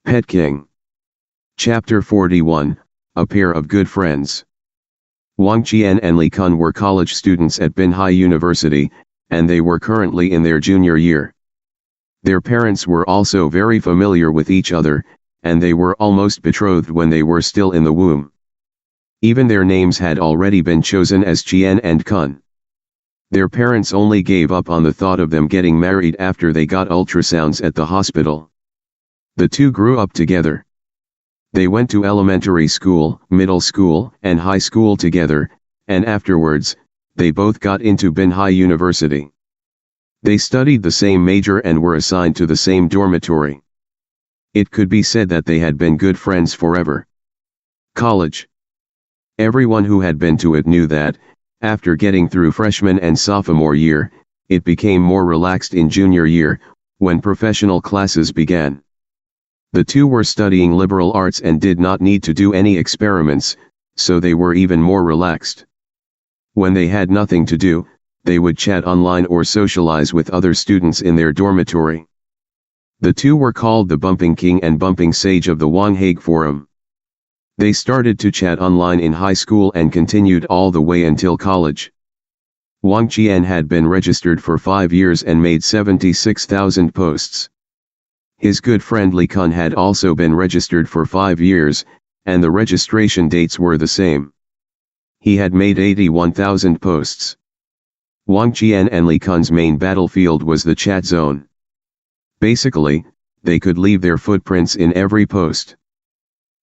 Pet King. Chapter 41, A Pair of Good Friends. Wang Qian and Li Kun were college students at Binhai University, and they were currently in their junior year. Their parents were also very familiar with each other, and they were almost betrothed when they were still in the womb. Even their names had already been chosen as Qian and Kun. Their parents only gave up on the thought of them getting married after they got ultrasounds at the hospital. The two grew up together. They went to elementary school, middle school, and high school together, and afterwards, they both got into Binhai University. They studied the same major and were assigned to the same dormitory. It could be said that they had been good friends forever. College. Everyone who had been to it knew that, after getting through freshman and sophomore year, it became more relaxed in junior year, when professional classes began. The two were studying liberal arts and did not need to do any experiments, so they were even more relaxed. When they had nothing to do, they would chat online or socialize with other students in their dormitory. The two were called the Bumping King and Bumping Sage of the Wanghaig Forum. They started to chat online in high school and continued all the way until college. Wang Qian had been registered for 5 years and made 76,000 posts. His good friend Li Kun had also been registered for 5 years, and the registration dates were the same. He had made 81,000 posts. Wang Qian and Li Kun's main battlefield was the chat zone. Basically, they could leave their footprints in every post.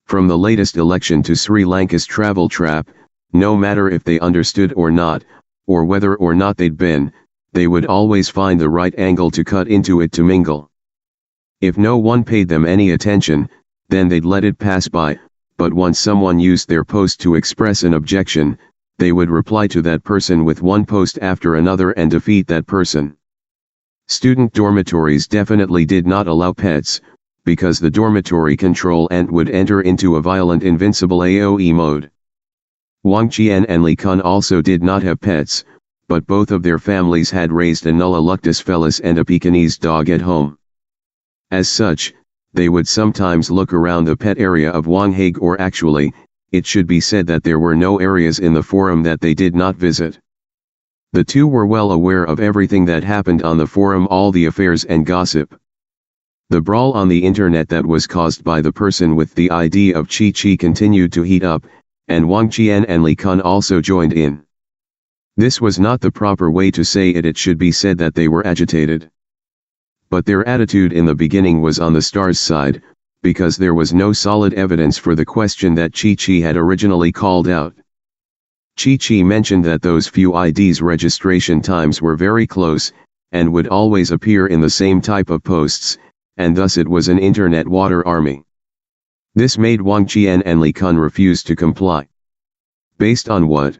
From the latest election to Sri Lanka's travel trap, no matter if they understood or not, or whether or not they'd been, they would always find the right angle to cut into it to mingle. If no one paid them any attention, then they'd let it pass by, but once someone used their post to express an objection, they would reply to that person with one post after another and defeat that person. Student dormitories definitely did not allow pets, because the dormitory control ant would enter into a violent invincible AoE mode. Wang Qian and Li Kun also did not have pets, but both of their families had raised a Nulla Luctus Felis and a Pekingese dog at home. As such, they would sometimes look around the pet area of Wanghaig, or actually, it should be said that there were no areas in the forum that they did not visit. The two were well aware of everything that happened on the forum, all the affairs and gossip. The brawl on the internet that was caused by the person with the ID of Chi Chi continued to heat up, and Wang Qian and Li Kun also joined in. This was not the proper way to say it. It should be said that they were agitated. But their attitude in the beginning was on the stars' side, because there was no solid evidence for the question that Chi Chi had originally called out. Chi Chi mentioned that those few IDs registration times were very close, and would always appear in the same type of posts, and thus it was an internet water army. This made Wang Qian and Li Kun refuse to comply. Based on what?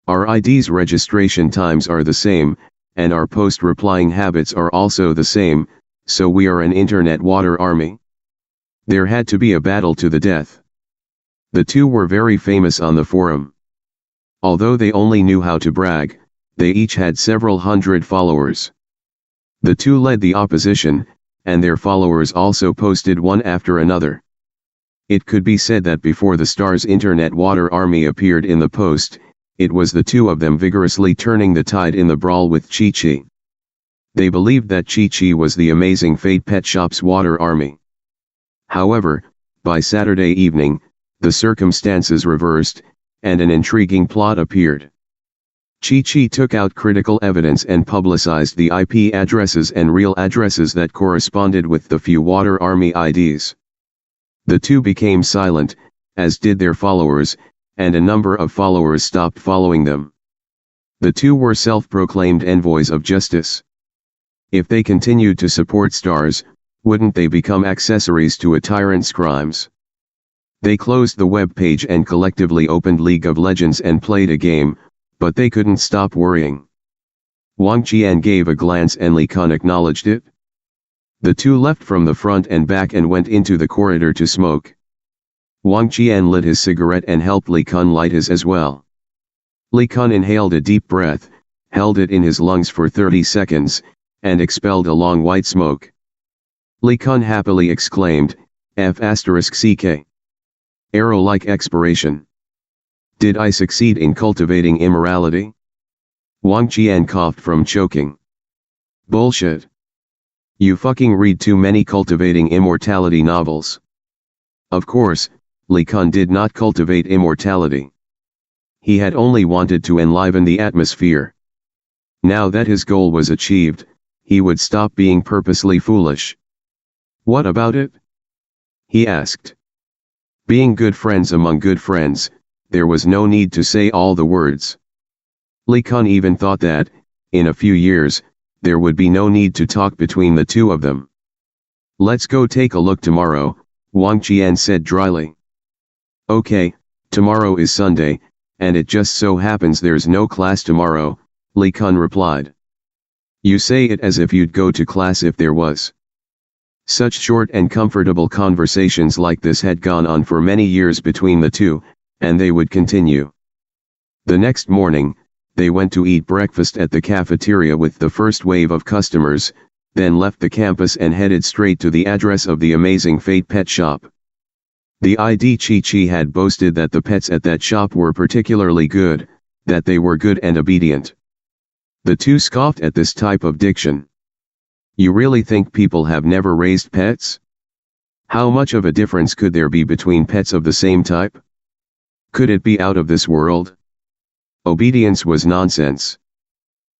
Our ID's registration times are the same, and our post-replying habits are also the same, so we are an internet water army. There had to be a battle to the death. The two were very famous on the forum. Although they only knew how to brag, they each had several hundred followers. The two led the opposition, and their followers also posted one after another. It could be said that before the Stars Internet Water Army appeared in the post, it was the two of them vigorously turning the tide in the brawl with Chi Chi. They believed that Chi Chi was the amazing Fate Pet Shop's water army. However, by Saturday evening, the circumstances reversed, and an intriguing plot appeared. Chi Chi took out critical evidence and publicized the IP addresses and real addresses that corresponded with the few water army IDs. The two became silent, as did their followers, and a number of followers stopped following them. The two were self-proclaimed envoys of justice. If they continued to support stars, wouldn't they become accessories to a tyrant's crimes? They closed the web page and collectively opened League of Legends and played a game, but they couldn't stop worrying. Wang Qian gave a glance and Li Kun acknowledged it. The two left from the front and back and went into the corridor to smoke. Wang Qian lit his cigarette and helped Li Kun light his as well. Li Kun inhaled a deep breath, held it in his lungs for 30 seconds, and expelled a long white smoke. Li Kun happily exclaimed, F***ck. Arrow-like expiration. Did I succeed in cultivating immorality? Wang Qian coughed from choking. Bullshit. You fucking read too many cultivating immortality novels. Of course, Li Kun did not cultivate immortality. He had only wanted to enliven the atmosphere. Now that his goal was achieved, he would stop being purposely foolish. What about it? He asked. Being good friends among good friends, there was no need to say all the words. Li Kun even thought that, in a few years, there would be no need to talk between the two of them. Let's go take a look tomorrow, Wang Qian said dryly. Okay, tomorrow is Sunday, and it just so happens there's no class tomorrow, Li Kun replied. You say it as if you'd go to class if there was. Such short and comfortable conversations like this had gone on for many years between the two, and they would continue. The next morning, they went to eat breakfast at the cafeteria with the first wave of customers, then left the campus and headed straight to the address of the Amazing Fate pet shop. The ID Chi had boasted that the pets at that shop were particularly good, that they were good and obedient. The two scoffed at this type of diction. You really think people have never raised pets? How much of a difference could there be between pets of the same type? Could it be out of this world? Obedience was nonsense.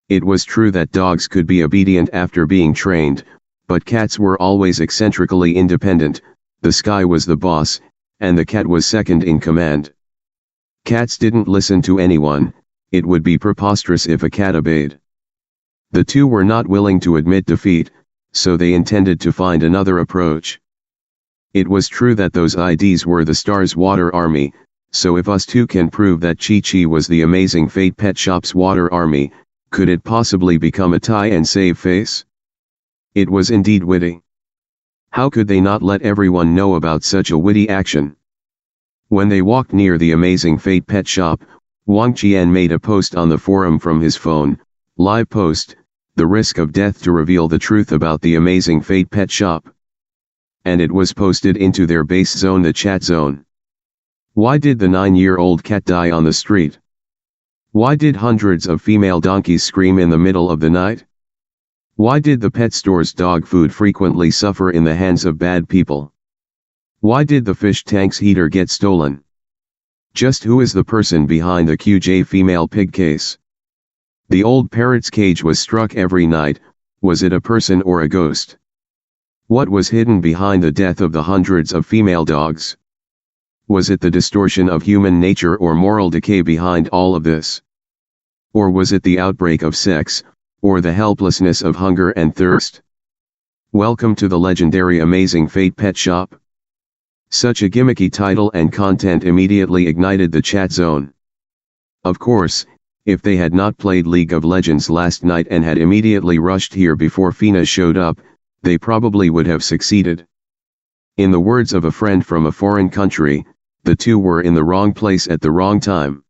It was true that dogs could be obedient after being trained, but cats were always eccentrically independent. The sky was the boss, and the cat was second in command. Cats didn't listen to anyone. It would be preposterous if a cat obeyed. The two were not willing to admit defeat, so they intended to find another approach. It was true that those IDs were the Star's water army, so if us two can prove that Chi was the Amazing Fate pet shop's water army, could it possibly become a tie and save face? It was indeed witty. How could they not let everyone know about such a witty action? When they walked near the Amazing Fate pet shop, Wang Qian made a post on the forum from his phone, live post, the risk of death to reveal the truth about the Amazing Fate pet shop. And it was posted into their base zone, the chat zone. Why did the 9-year-old cat die on the street? Why did hundreds of female donkeys scream in the middle of the night? Why did the pet store's dog food frequently suffer in the hands of bad people? Why did the fish tank's heater get stolen? Just who is the person behind the QJ female pig case? The old parrot's cage was struck every night. Was it a person or a ghost? What was hidden behind the death of the hundreds of female dogs? Was it the distortion of human nature or moral decay behind all of this? Or was it the outbreak of sex, or the helplessness of hunger and thirst? Welcome to the legendary Amazing Fate pet shop. Such a gimmicky title and content immediately ignited the chat zone. Of course, if they had not played League of Legends last night and had immediately rushed here before Fina showed up, they probably would have succeeded. In the words of a friend from a foreign country, the two were in the wrong place at the wrong time.